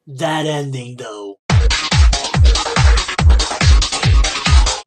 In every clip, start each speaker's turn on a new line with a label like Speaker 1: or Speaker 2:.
Speaker 1: That ending, though.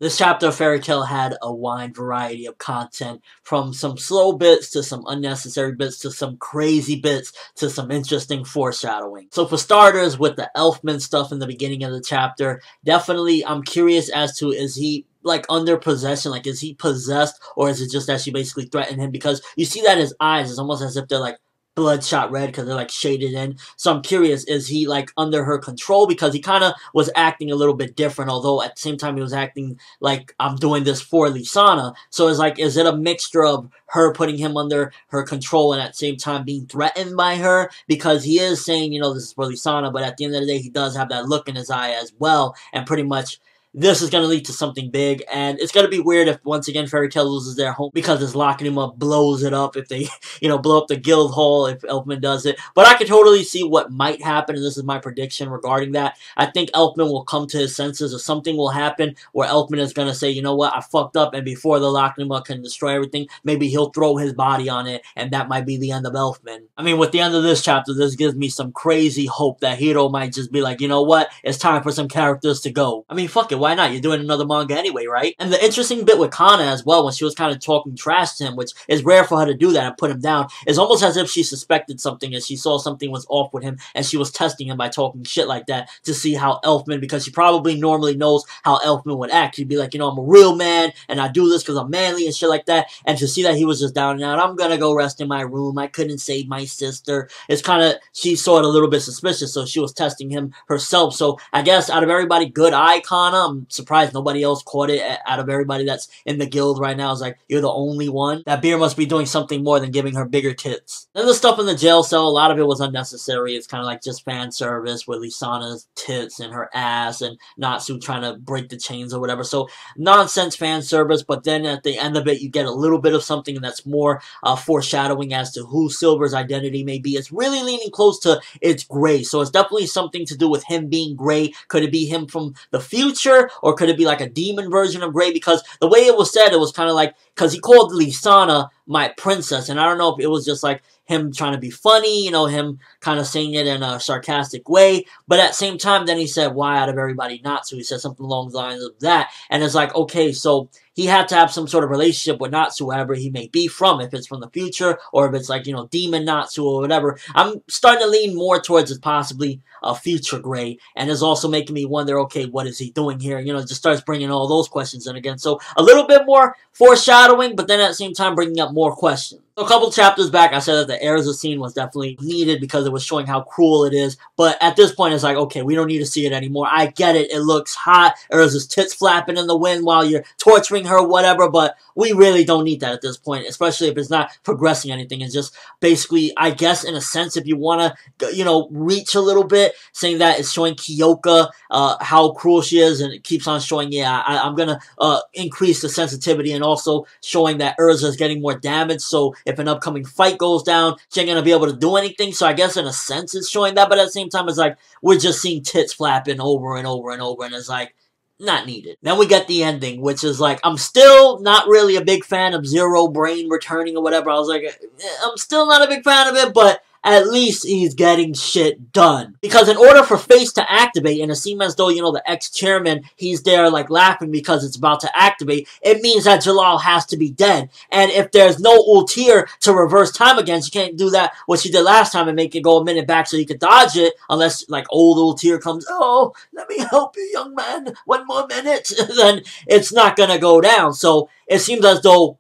Speaker 1: This chapter of Fairy Tail had a wide variety of content, from some slow bits to some unnecessary bits to some crazy bits to some interesting foreshadowing. So for starters, with the Elfman stuff in the beginning of the chapter, definitely I'm curious as to, is he like under possession? Like, is he possessed, or is it just that she basically threatened him? Because you see that his eyes, it's almost as if they're like bloodshot red because they're like shaded in. So I'm curious, is he like under her control? Because he kind of was acting a little bit different, although at the same time he was acting like, I'm doing this for Lisana. So it's like, is it a mixture of her putting him under her control and at the same time being threatened by her? Because he is saying, you know, this is for Lisana, but at the end of the day he does have that look in his eye as well, and pretty much this is going to lead to something big, and it's going to be weird if, once again, Fairy Tail loses their home because this locking him up blows it up, if they, you know, blow up the guild hall, if Elfman does it. But I can totally see what might happen, and this is my prediction regarding that. I think Elfman will come to his senses, or something will happen where Elfman is going to say, you know what, I fucked up, and before the locking him up can destroy everything, maybe he'll throw his body on it, and that might be the end of Elfman. I mean, with the end of this chapter, this gives me some crazy hope that Hiro might just be like, you know what, it's time for some characters to go. I mean, fuck it, why not? You're doing another manga anyway, right? And the interesting bit with Kana as well, when she was kind of talking trash to him, which is rare for her to do that and put him down, is almost as if she suspected something and she saw something was off with him, and she was testing him by talking shit like that to see how Elfman, because she probably normally knows how Elfman would act. She'd be like, you know, I'm a real man, and I do this because I'm manly and shit like that, and to see that he was just down and out, I'm gonna go rest in my room, I couldn't save my sister, it's kind of, she saw it a little bit suspicious, so she was testing him herself. So I guess out of everybody, good eye, Kana. I'm surprised nobody else caught it. Out of everybody that's in the guild right now, is like, you're the only one. That beer must be doing something more than giving her bigger tits. Then the stuff in the jail cell, a lot of it was unnecessary. It's kind of like just fan service with Lisana's tits and her ass and Natsu trying to break the chains or whatever. So nonsense fan service, but then at the end of it, you get a little bit of something that's more foreshadowing as to who Silver's identity may be. It's really leaning close to it's Gray, so it's definitely something to do with him being Gray. Could it be him from the future, or could it be like a demon version of Gray? Because the way it was said, it was kind of like, because he called Lisana my princess, and I don't know if it was just like him trying to be funny, you know, him kind of saying it in a sarcastic way, but at the same time, then he said, why out of everybody not? So he said something along the lines of that, and it's like, okay, so he had to have some sort of relationship with Natsu, whoever he may be from, if it's from the future, or if it's like, you know, Demon Natsu or whatever. I'm starting to lean more towards it possibly a future Gray, and is also making me wonder, okay, what is he doing here? You know, it just starts bringing all those questions in again. So a little bit more foreshadowing, but then at the same time bringing up more questions. So a couple chapters back, I said that the Erza scene was definitely needed because it was showing how cruel it is. But at this point, it's like, okay, we don't need to see it anymore. I get it. It looks hot. Erza's tits flapping in the wind while you're torturing her, whatever. But we really don't need that at this point, especially if it's not progressing anything. It's just basically, I guess, in a sense, if you want to, you know, reach a little bit, saying that it's showing Kyoka how cruel she is, and it keeps on showing, yeah, I'm going to increase the sensitivity, and also showing that Erza is getting more damage. So if an upcoming fight goes down, she ain't going to be able to do anything. So I guess in a sense it's showing that, but at the same time it's like, we're just seeing tits flapping over and over and over, and it's like, not needed. Then we get the ending, which is like, I'm still not really a big fan of Zero Brain returning or whatever. I was like, I'm still not a big fan of it, but at least he's getting shit done. Because in order for Face to activate, and it seems as though, you know, the ex-chairman, he's there like laughing because it's about to activate, it means that Jellal has to be dead. And if there's no Ultir to reverse time against, you can't do that, what she did last time, and make it go a minute back so you could dodge it, unless like old Ultir comes, oh, let me help you, young man, one more minute, then it's not gonna go down. So it seems as though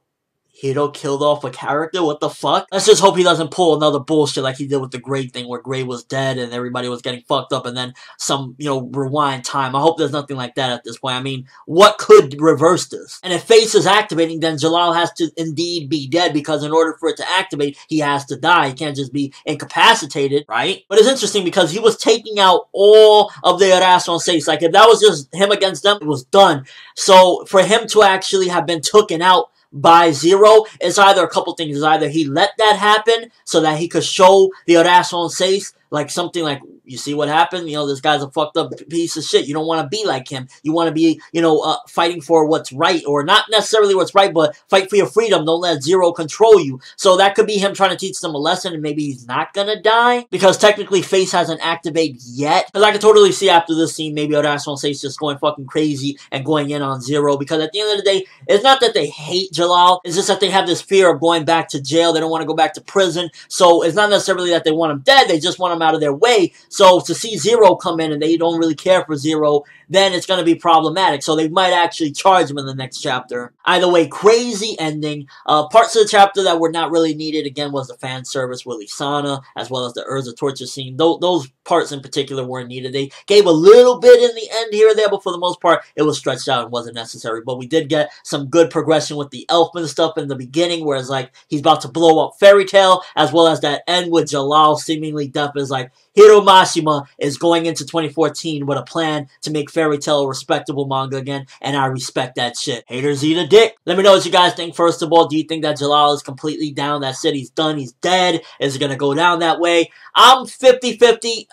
Speaker 1: Hiro killed off a character? What the fuck? Let's just hope he doesn't pull another bullshit like he did with the Gray thing, where Gray was dead and everybody was getting fucked up, and then some, you know, rewind time. I hope there's nothing like that at this point. I mean, what could reverse this? And if Face is activating, then Jellal has to indeed be dead, because in order for it to activate, he has to die. He can't just be incapacitated, right? But it's interesting because he was taking out all of the Arason Seis. Like, if that was just him against them, it was done. So for him to actually have been taken out by Zero, it's either a couple things. It's either he let that happen so that he could show the Arason Seis like something like, you see what happened? You know, this guy's a fucked up piece of shit. You don't want to be like him. You want to be, you know, fighting for what's right, or not necessarily what's right, but fight for your freedom. Don't let Zero control you. So that could be him trying to teach them a lesson, and maybe he's not gonna die, because technically Face hasn't activated yet. Because I could totally see after this scene, maybe Irrational State's just going fucking crazy and going in on Zero, because at the end of the day, it's not that they hate Jellal, it's just that they have this fear of going back to jail. They don't want to go back to prison, so it's not necessarily that they want him dead, they just want him out of their way. So to see Zero come in and they don't really care for Zero, then it's going to be problematic. So they might actually charge him in the next chapter. Either way, crazy ending. Parts of the chapter that were not really needed, again, was the fan service with Lisana, as well as the Urza torture scene. Those parts in particular weren't needed. They gave a little bit in the end here or there, but for the most part, it was stretched out and wasn't necessary. But we did get some good progression with the Elfman stuff in the beginning, where it's like, he's about to blow up Fairy Tail, as well as that end with Jellal seemingly deaf is like, Hiro Mashima is going into 2014 with a plan to make Fairy Tail a respectable manga again, and I respect that shit. Haters eat a dick. Let me know what you guys think. First of all, do you think that Jellal is completely down? That shit, he's done, he's dead? Is it gonna go down that way? I'm 50-50.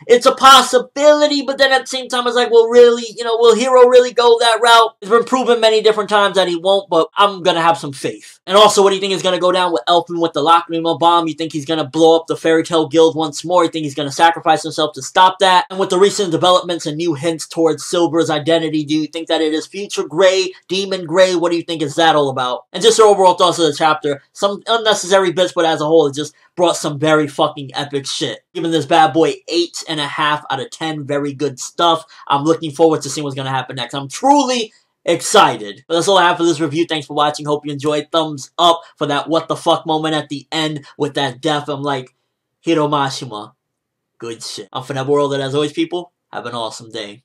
Speaker 1: It's a possibility, but then at the same time, it's like, well, really, you know, will Hiro really go that route? It's been proven many different times that he won't, but I'm gonna have some faith. And also, what do you think is gonna go down with Elfman with the Lacrima bomb? You think he's gonna blow up the Fairy Tail Guild once more? You think he's gonna sacrifice himself to stop that? And with the recent developments and new hints towards Silver's identity, do you think that it is Future Grey, Demon Grey? What do you think is that all about? And just your overall thoughts of the chapter. Some unnecessary bits, but as a whole, it just brought some very fucking epic shit. Giving this bad boy 8.5 out of 10. Very good stuff. I'm looking forward to seeing what's gonna happen next. I'm truly excited. But that's all I have for this review. Thanks for watching. Hope you enjoyed. Thumbs up for that what the fuck moment at the end with that death. I'm like, Hiro Mashima. Good shit. I'm ForneverWorld, and as always, people, have an awesome day.